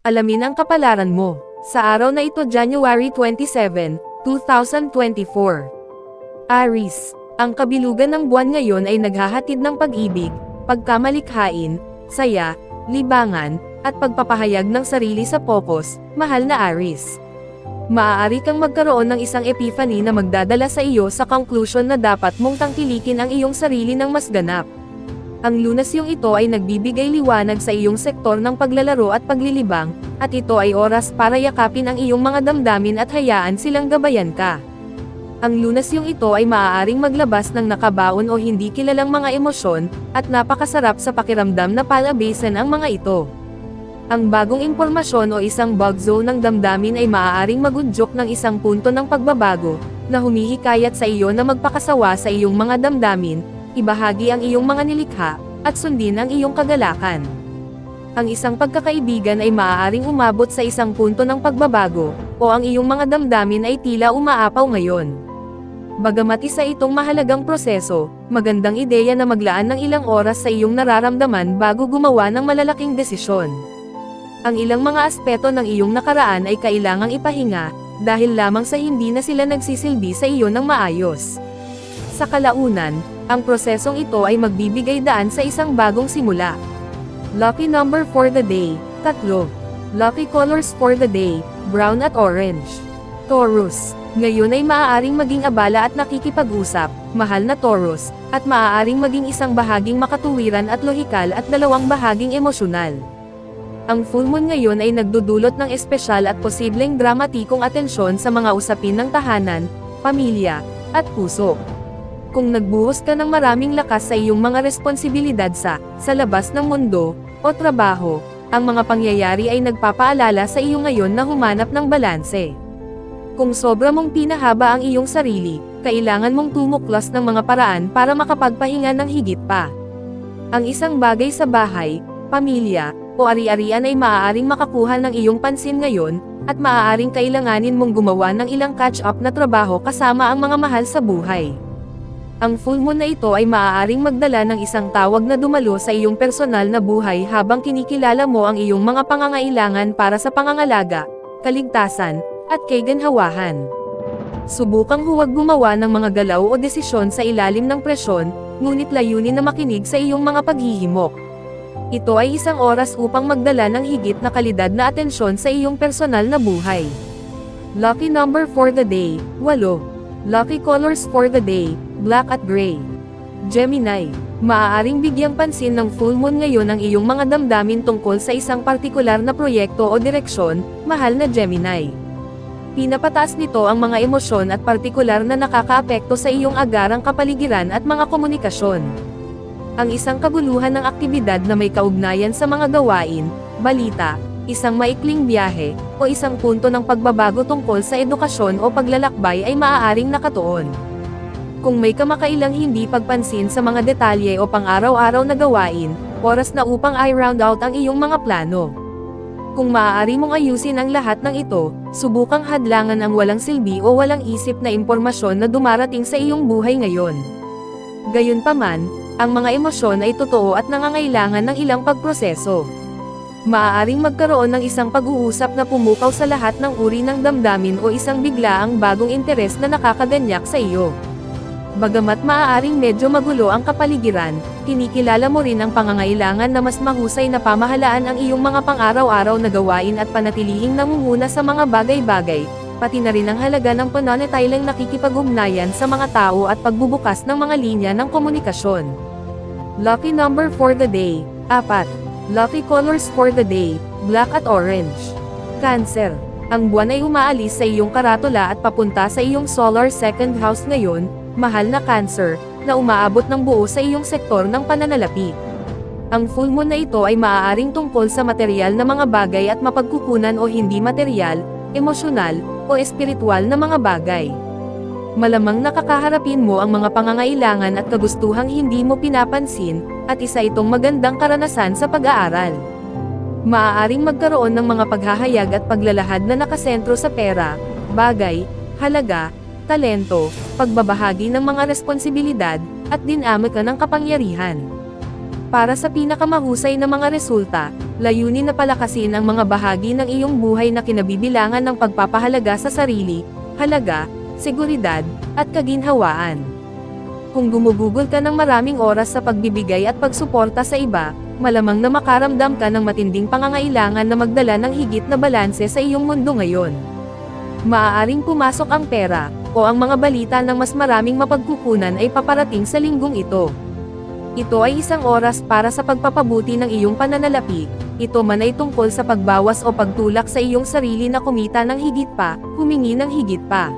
Alamin ang kapalaran mo. Sa araw na ito, January 27, 2024. Aries, ang kabilugan ng buwan ngayon ay naghahatid ng pag-ibig, pagkamalikhain, saya, libangan, at pagpapahayag ng sarili sa focus, mahal na Aries. Maaari kang magkaroon ng isang epiphany na magdadala sa iyo sa conclusion na dapat mong tangkilikin ang iyong sarili ng mas ganap. Ang lunasyong ito ay nagbibigay liwanag sa iyong sektor ng paglalaro at paglilibang, at ito ay oras para yakapin ang iyong mga damdamin at hayaan silang gabayan ka. Ang lunasyong ito ay maaaring maglabas ng nakabaon o hindi kilalang mga emosyon, at napakasarap sa pakiramdam na palabasan ang mga ito. Ang bagong impormasyon o isang bug zone ng damdamin ay maaaring magudyok ng isang punto ng pagbabago, na humihikayat sa iyo na magpakasawa sa iyong mga damdamin, ibahagi ang iyong mga nilikha, at sundin ang iyong kagalakan. Ang isang pagkakaibigan ay maaaring umabot sa isang punto ng pagbabago, o ang iyong mga damdamin ay tila umaapaw ngayon. Bagamat isa itong mahalagang proseso, magandang ideya na maglaan ng ilang oras sa iyong nararamdaman bago gumawa ng malalaking desisyon. Ang ilang mga aspeto ng iyong nakaraan ay kailangang ipahinga, dahil lamang sa hindi na sila nagsisilbi sa iyo ng maayos. Sa kalaunan, ang prosesong ito ay magbibigay daan sa isang bagong simula. Lucky number for the day, 3. Lucky colors for the day, brown at orange. Taurus, ngayon ay maaaring maging abala at nakikipag-usap, mahal na Taurus, at maaaring maging isang bahaging makatuwiran at lohikal at dalawang bahaging emosyonal. Ang full moon ngayon ay nagdudulot ng espesyal at posibleng dramatikong atensyon sa mga usapin ng tahanan, pamilya, at puso. Kung nagbuhos ka ng maraming lakas sa iyong mga responsibilidad sa labas ng mundo, o trabaho, ang mga pangyayari ay nagpapaalala sa iyo ngayon na humanap ng balanse. Kung sobra mong pinahaba ang iyong sarili, kailangan mong tumuklas ng mga paraan para makapagpahinga ng higit pa. Ang isang bagay sa bahay, pamilya, o ari-arian ay maaaring makakuha ng iyong pansin ngayon, at maaaring kailanganin mong gumawa ng ilang catch-up na trabaho kasama ang mga mahal sa buhay. Ang full moon na ito ay maaaring magdala ng isang tawag na dumalo sa iyong personal na buhay habang kinikilala mo ang iyong mga pangangailangan para sa pangangalaga, kaligtasan, at kaginhawahan. Subukang huwag gumawa ng mga galaw o desisyon sa ilalim ng presyon, ngunit layunin na makinig sa iyong mga paghihimok. Ito ay isang oras upang magdala ng higit na kalidad na atensyon sa iyong personal na buhay. Lucky number for the day, 8. Lucky colors for the day, black at gray. Gemini, maaaring bigyang pansin ng full moon ngayon ang iyong mga damdamin tungkol sa isang partikular na proyekto o direksyon, mahal na Gemini. Pinapataas nito ang mga emosyon at partikular na nakakaapekto sa iyong agarang kapaligiran at mga komunikasyon. Ang isang kaguluhan ng aktibidad na may kaugnayan sa mga gawain, balita, isang maikling biyahe, o isang punto ng pagbabago tungkol sa edukasyon o paglalakbay ay maaaring nakatuon. Kung may kamakailang hindi pagpansin sa mga detalye o pang-araw-araw na gawain, oras na upang i-round out ang iyong mga plano. Kung maaari mong ayusin ang lahat ng ito, subukang hadlangan ang walang silbi o walang isip na impormasyon na dumarating sa iyong buhay ngayon. Gayunpaman, ang mga emosyon ay totoo at nangangailangan ng ilang pagproseso. Maaaring magkaroon ng isang pag-uusap na pumukaw sa lahat ng uri ng damdamin o isang biglaang bagong interes na nakakaganyak sa iyo. Bagamat maaaring medyo magulo ang kapaligiran, kinikilala mo rin ang pangangailangan na mas mahusay na pamahalaan ang iyong mga pang-araw-araw na gawain at panatilihing namumuna sa mga bagay-bagay, pati na rin ang halaga ng pananatiling nakikipag-ugnayan sa mga tao at pagbubukas ng mga linya ng komunikasyon. Lucky number for the day, 4. Lucky colors for the day, black at orange. Cancer, ang buwan ay umaalis sa iyong karatula at papunta sa iyong solar second house ngayon, mahal na Cancer, na umaabot ng buo sa iyong sektor ng pananalapi. Ang full moon na ito ay maaaring tungkol sa material na mga bagay at mapagkukunan o hindi material, emosyonal, o espiritual na mga bagay. Malamang nakakaharapin mo ang mga pangangailangan at kagustuhang hindi mo pinapansin, at isa itong magandang karanasan sa pag-aaral. Maaaring magkaroon ng mga paghahayag at paglalahad na nakasentro sa pera, bagay, halaga, talento, pagbabahagi ng mga responsibilidad, at dinamika ng kapangyarihan. Para sa pinakamahusay na mga resulta, Layunin na palakasin ang mga bahagi ng iyong buhay na kinabibilangan ng pagpapahalaga sa sarili, halaga, seguridad, at kaginhawaan. Kung gumugugol ka ng maraming oras sa pagbibigay at pagsuporta sa iba, malamang na makaramdam ka ng matinding pangangailangan na magdala ng higit na balanse sa iyong mundo ngayon. Maaaring pumasok ang pera, o ang mga balita ng mas maraming mapagkukunan ay paparating sa linggong ito. Ito ay isang oras para sa pagpapabuti ng iyong pananalapi, ito man ay tungkol sa pagbawas o pagtulak sa iyong sarili na kumita ng higit pa, humingi ng higit pa.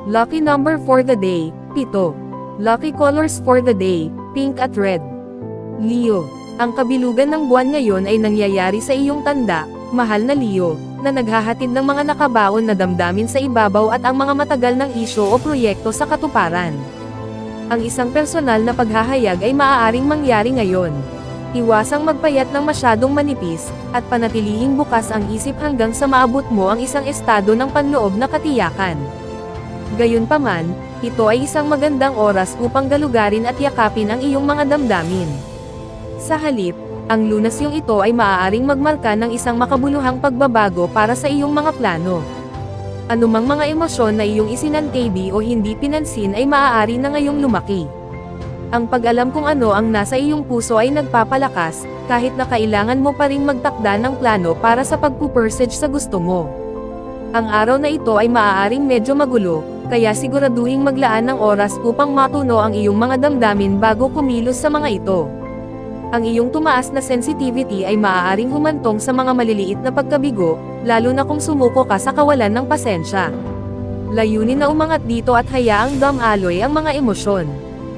Lucky number for the day, 7. Lucky colors for the day, pink at red. Leo, ang kabilugan ng buwan ngayon ay nangyayari sa iyong tanda, mahal na Leo, na naghahatid ng mga nakabaon na damdamin sa ibabaw at ang mga matagal ng isyo o proyekto sa katuparan. Ang isang personal na paghahayag ay maaaring mangyari ngayon. Iwasang magpayat ng masyadong manipis, at panatilihing bukas ang isip hanggang sa maabot mo ang isang estado ng panloob na katiyakan. Gayunpaman, ito ay isang magandang oras upang galugarin at yakapin ang iyong mga damdamin. Sa halip, ang lunasyong ito ay maaaring magmarka ng isang makabuluhang pagbabago para sa iyong mga plano. Anumang mga emosyon na iyong isinantabi o hindi pinansin ay maaari na ngayong lumaki. Ang pag-alam kung ano ang nasa iyong puso ay nagpapalakas, kahit na kailangan mo pa ring magtakda ng plano para sa pagpupursige sa gusto mo. Ang araw na ito ay maaaring medyo magulo, kaya siguraduhing maglaan ng oras upang matuno ang iyong mga damdamin bago kumilos sa mga ito. Ang iyong tumaas na sensitivity ay maaaring humantong sa mga maliliit na pagkabigo, lalo na kung sumuko ka sa kawalan ng pasensya. Layunin na umangat dito at hayaang dumaloy ang mga emosyon.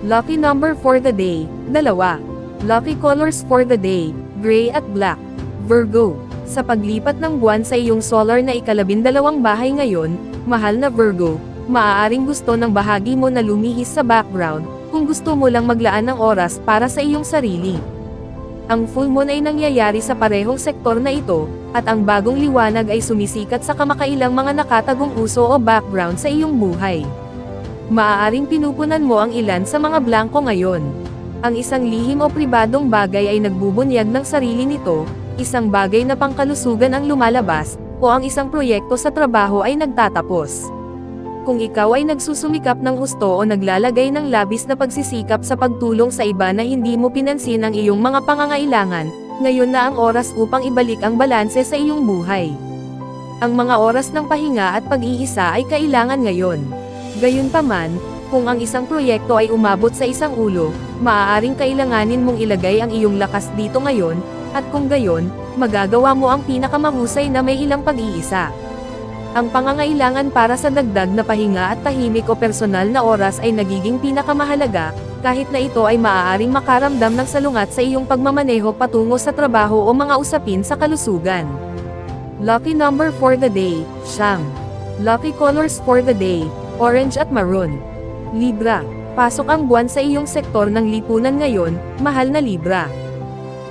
Lucky number for the day, 2. Lucky colors for the day, gray at black. Virgo, sa paglipat ng buwan sa iyong solar na ika-12 bahay ngayon, mahal na Virgo, maaaring gusto ng bahagi mo na lumihis sa background, kung gusto mo lang maglaan ng oras para sa iyong sarili. Ang full moon ay nangyayari sa parehong sektor na ito, at ang bagong liwanag ay sumisikat sa kamakailang mga nakatagong uso o background sa iyong buhay. Maaaring pinupunan mo ang ilan sa mga blanko ngayon. Ang isang lihim o pribadong bagay ay nagbubunyag ng sarili nito, isang bagay na pangkalusugan ang lumalabas, o ang isang proyekto sa trabaho ay nagtatapos. Kung ikaw ay nagsusumikap ng husto o naglalagay ng labis na pagsisikap sa pagtulong sa iba na hindi mo pinansin ang iyong mga pangangailangan, ngayon na ang oras upang ibalik ang balanse sa iyong buhay. Ang mga oras ng pahinga at pag-iisa ay kailangan ngayon. Gayunpaman, kung ang isang proyekto ay umabot sa isang ulo, maaaring kailanganin mong ilagay ang iyong lakas dito ngayon, at kung gayon, magagawa mo ang pinakamahusay na may ilang pag-iisa. Ang pangangailangan para sa dagdag na pahinga at tahimik o personal na oras ay nagiging pinakamahalaga, kahit na ito ay maaaring makaramdam ng salungat sa iyong pagmamaneho patungo sa trabaho o mga usapin sa kalusugan. Lucky number for the day, 9. Lucky colors for the day, orange at maroon. Libra, pasok ang buwan sa iyong sektor ng lipunan ngayon, mahal na Libra.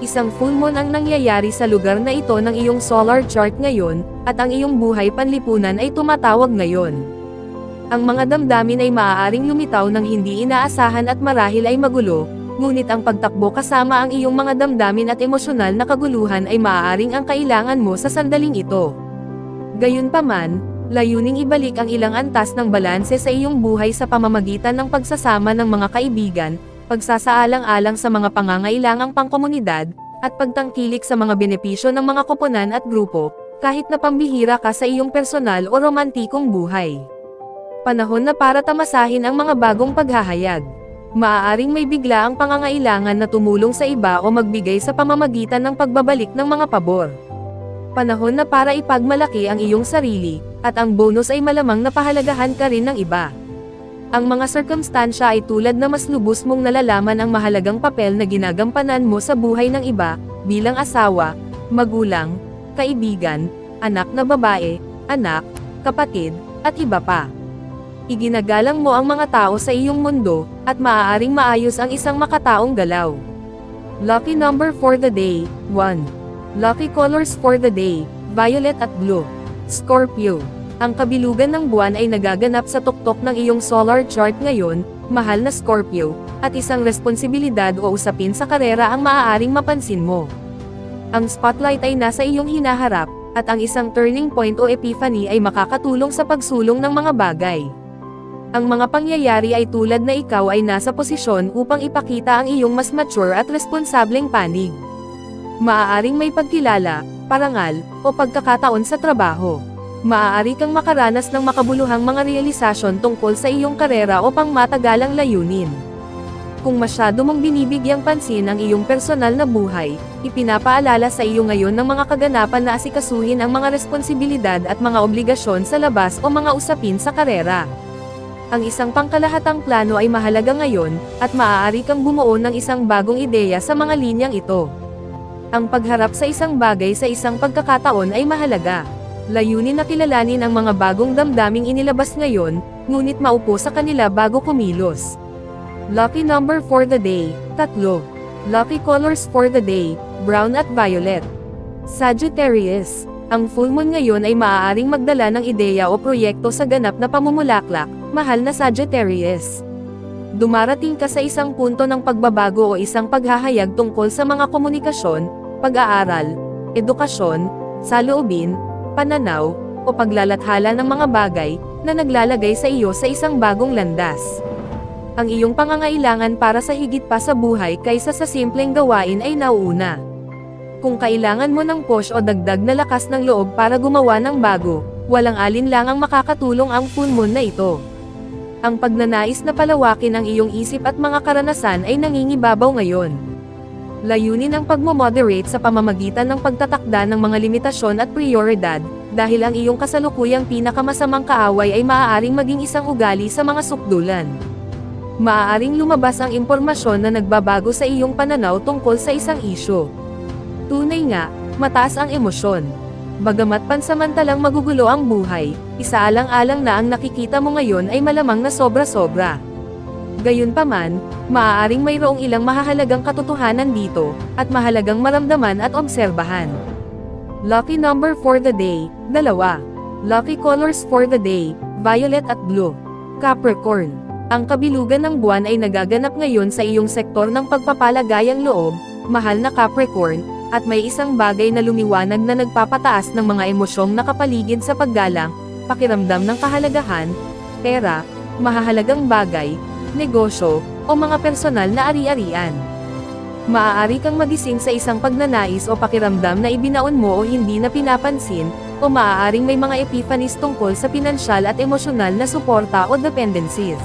Isang full moon ang nangyayari sa lugar na ito ng iyong solar chart ngayon, at ang iyong buhay panlipunan ay tumatawag ngayon. Ang mga damdamin ay maaaring lumitaw ng hindi inaasahan at marahil ay magulo, ngunit ang pagtakbo kasama ang iyong mga damdamin at emosyonal na kaguluhan ay maaaring ang kailangan mo sa sandaling ito. Gayunpaman, layuning ibalik ang ilang antas ng balanse sa iyong buhay sa pamamagitan ng pagsasama ng mga kaibigan, pagsasaalang-alang sa mga pangangailangang pangkomunidad, at pagtangkilik sa mga benepisyo ng mga koponan at grupo, kahit na pambihira ka sa iyong personal o romantikong buhay. Panahon na para tamasahin ang mga bagong paghahayag. Maaaring may bigla ang pangangailangan na tumulong sa iba o magbigay sa pamamagitan ng pagbabalik ng mga pabor. Panahon na para ipagmalaki ang iyong sarili, at ang bonus ay malamang napahalagahan ka rin ng iba. Ang mga sirkumstansya ay tulad na mas lubos mong nalalaman ang mahalagang papel na ginagampanan mo sa buhay ng iba, bilang asawa, magulang, kaibigan, anak na babae, anak, kapatid, at iba pa. Iginagalang mo ang mga tao sa iyong mundo, at maaaring maayos ang isang makataong galaw. Lucky number for the day, 1. Lucky colors for the day, violet at blue. Scorpio, ang kabilugan ng buwan ay nagaganap sa tuktok ng iyong solar chart ngayon, mahal na Scorpio, at isang responsibilidad o usapin sa karera ang maaaring mapansin mo. Ang spotlight ay nasa iyong hinaharap, at ang isang turning point o epiphany ay makakatulong sa pagsulong ng mga bagay. Ang mga pangyayari ay tulad na ikaw ay nasa posisyon upang ipakita ang iyong mas mature at responsableng panig. Maaaring may pagkilala, parangal, o pagkakataon sa trabaho. Maaari kang makaranas ng makabuluhang mga realisasyon tungkol sa iyong karera o pangmatagalang layunin. Kung masyado mong binibigyang pansin ang iyong personal na buhay, ipinapaalala sa iyo ngayon ng mga kaganapan na asikasuhin ang mga responsibilidad at mga obligasyon sa labas o mga usapin sa karera. Ang isang pangkalahatang plano ay mahalaga ngayon, at maaari kang bumuo ng isang bagong ideya sa mga linyang ito. Ang pagharap sa isang bagay sa isang pagkakataon ay mahalaga. Layunin na kilalanin ang mga bagong damdaming inilabas ngayon, ngunit maupo sa kanila bago kumilos. Lucky number for the day, 3. Lucky colors for the day, brown at violet. Sagittarius. Ang full moon ngayon ay maaaring magdala ng ideya o proyekto sa ganap na pamumulaklak, mahal na Sagittarius. Dumarating ka sa isang punto ng pagbabago o isang paghahayag tungkol sa mga komunikasyon, pag-aaral, edukasyon, saloobin, pananaw, o paglalathala ng mga bagay na naglalagay sa iyo sa isang bagong landas. Ang iyong pangangailangan para sa higit pa sa buhay kaysa sa simpleng gawain ay nauuna. Kung kailangan mo ng push o dagdag na lakas ng loob para gumawa ng bago, walang alinlang ang makakatulong ang full moon na ito. Ang pagnanais na palawakin ang iyong isip at mga karanasan ay nangingibabaw ngayon. Layunin ang pagmo-moderate sa pamamagitan ng pagtatakda ng mga limitasyon at prioridad, dahil ang iyong kasalukuyang pinakamasamang kaaway ay maaaring maging isang ugali sa mga sukdulan. Maaaring lumabas ang impormasyon na nagbabago sa iyong pananaw tungkol sa isang isyu. Tunay nga, mataas ang emosyon. Bagamat pansamantalang magugulo ang buhay, isaalang-alang na ang nakikita mo ngayon ay malamang na sobra-sobra. Gayunpaman, maaaring mayroong ilang mahahalagang katotohanan dito, at mahalagang maramdaman at obserbahan. Lucky number for the day, 2. Lucky colors for the day, violet at blue. Capricorn. Ang kabilugan ng buwan ay nagaganap ngayon sa iyong sektor ng pagpapalagayang loob, mahal na Capricorn, at may isang bagay na lumiwanag na nagpapataas ng mga emosyong nakapaligid sa paggalang, pakiramdam ng kahalagahan, pera, mahahalagang bagay, negosyo, o mga personal na ari-arian. Maaari kang magising sa isang pagnanais o pakiramdam na ibinaon mo o hindi na pinapansin, o maaaring may mga epiphanies tungkol sa pinansyal at emosyonal na suporta o dependencies.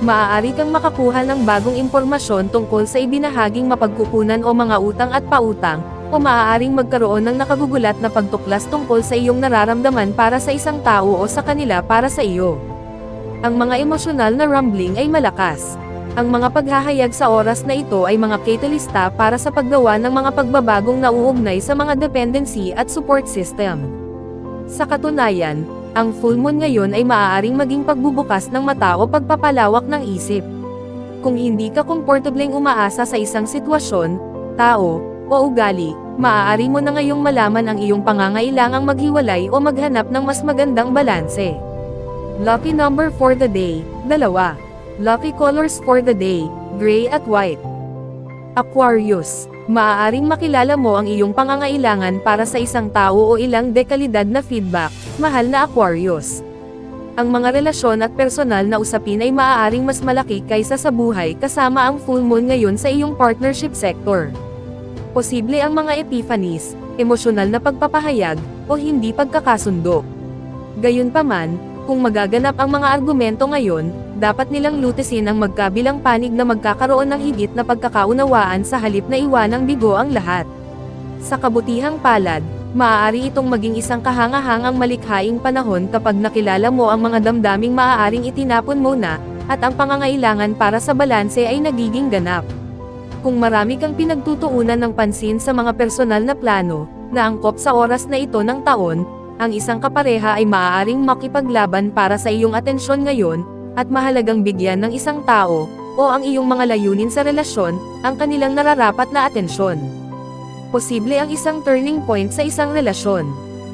Maaari kang makakuha ng bagong impormasyon tungkol sa ibinahaging mapagkukunan o mga utang at pautang, o maaaring magkaroon ng nakagugulat na pagtuklas tungkol sa iyong nararamdaman para sa isang tao o sa kanila para sa iyo. Ang mga emosyonal na rumbling ay malakas. Ang mga paghahayag sa oras na ito ay mga catalysta para sa paggawa ng mga pagbabagong nauugnay sa mga dependency at support system. Sa katunayan, ang full moon ngayon ay maaaring maging pagbubukas ng mata o pagpapalawak ng isip. Kung hindi ka komportableng umaasa sa isang sitwasyon, tao, o ugali, maaari mo na ngayong malaman ang iyong pangangailangang maghiwalay o maghanap ng mas magandang balanse. Lucky number for the day, 2. Lucky colors for the day, gray at white. Aquarius. Maaaring makilala mo ang iyong pangangailangan para sa isang tao o ilang dekalidad na feedback, mahal na Aquarius. Ang mga relasyon at personal na usapin ay maaaring mas malaki kaysa sa buhay kasama ang full moon ngayon sa iyong partnership sector. Posible ang mga epiphanies, emosyonal na pagpapahayag, o hindi pagkakasundo. Gayunpaman, kung magaganap ang mga argumento ngayon, dapat nilang lutisin ang magkabilang panig na magkakaroon ng higit na pagkakaunawaan sa halip na iwanang bigo ang lahat. Sa kabutihang palad, maaari itong maging isang kahangahangang malikhaing panahon kapag nakilala mo ang mga damdaming maaaring itinapon mo na, at ang pangangailangan para sa balanse ay nagiging ganap. Kung marami kang pinagtutuunan ng pansin sa mga personal na plano, na angkop sa oras na ito ng taon, ang isang kapareha ay maaaring makipaglaban para sa iyong atensyon ngayon, at mahalagang bigyan ng isang tao, o ang iyong mga layunin sa relasyon, ang kanilang nararapat na atensyon. Posible ang isang turning point sa isang relasyon.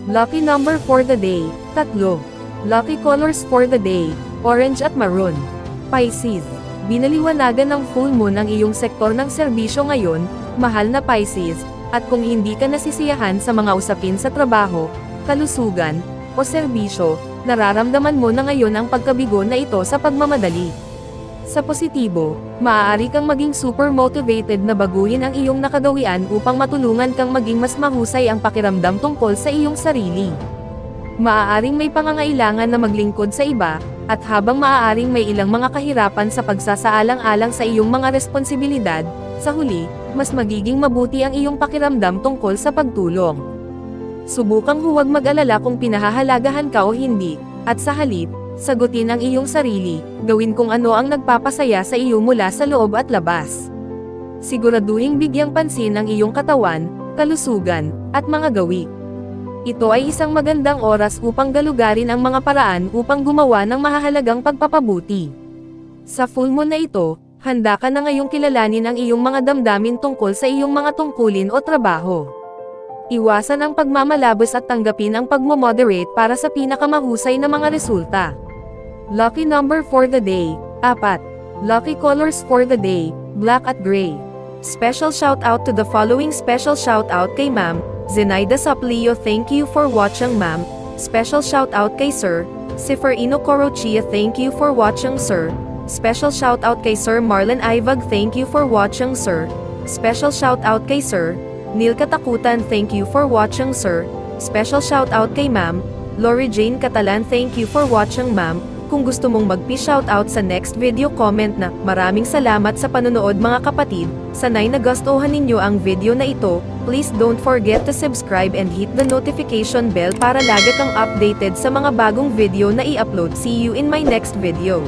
Lucky number for the day, 3. Lucky colors for the day, orange at maroon. Pisces. Binaliwanagan ng full moon ang iyong sektor ng serbisyo ngayon, mahal na Pisces, At kung hindi ka nasisiyahan sa mga usapin sa trabaho, kalusugan, o serbisyo, nararamdaman mo na ngayon ang pagkabigo na ito sa pagmamadali. Sa positibo, maaari kang maging super motivated na baguhin ang iyong nakagawian upang matulungan kang maging mas mahusay ang pakiramdam tungkol sa iyong sarili. Maaaring may pangangailangan na maglingkod sa iba, at habang maaaring may ilang mga kahirapan sa pagsasaalang-alang sa iyong mga responsibilidad, sa huli, mas magiging mabuti ang iyong pakiramdam tungkol sa pagtulong. Subukang huwag mag-alala kung pinahahalagahan ka o hindi, at sa halip, sagutin ang iyong sarili, gawin kung ano ang nagpapasaya sa iyo mula sa loob at labas. Siguraduhing bigyang pansin ang iyong katawan, kalusugan, at mga gawi. Ito ay isang magandang oras upang galugarin ang mga paraan upang gumawa ng mahahalagang pagpapabuti. Sa full moon na ito, handa ka na ngayong kilalanin ang iyong mga damdamin tungkol sa iyong mga tungkulin o trabaho. Iwasan ang pagmamalabos at tanggapin ang pagmomoderate para sa pinakamahusay na mga resulta. Lucky number for the day, 4. Lucky colors for the day, black at gray. Special shout out to the following. Special shout out kay Ma'am Zenaida Saplio, thank you for watching ma'am. Special shout out kay Sir Seferino Corochia, thank you for watching sir. Special shout out kay Sir Marlon Ivag, thank you for watching sir. Special shout out kay Sir Neil Katakutan, thank you for watching sir. Special shout out kay Ma'am Lori Jane Catalan, thank you for watching ma'am. Kung gusto mong magpi-shoutout sa next video, comment na, maraming salamat sa panonood mga kapatid, sanay nagustuhan ninyo ang video na ito, please don't forget to subscribe and hit the notification bell para lagi kang updated sa mga bagong video na i-upload. See you in my next video.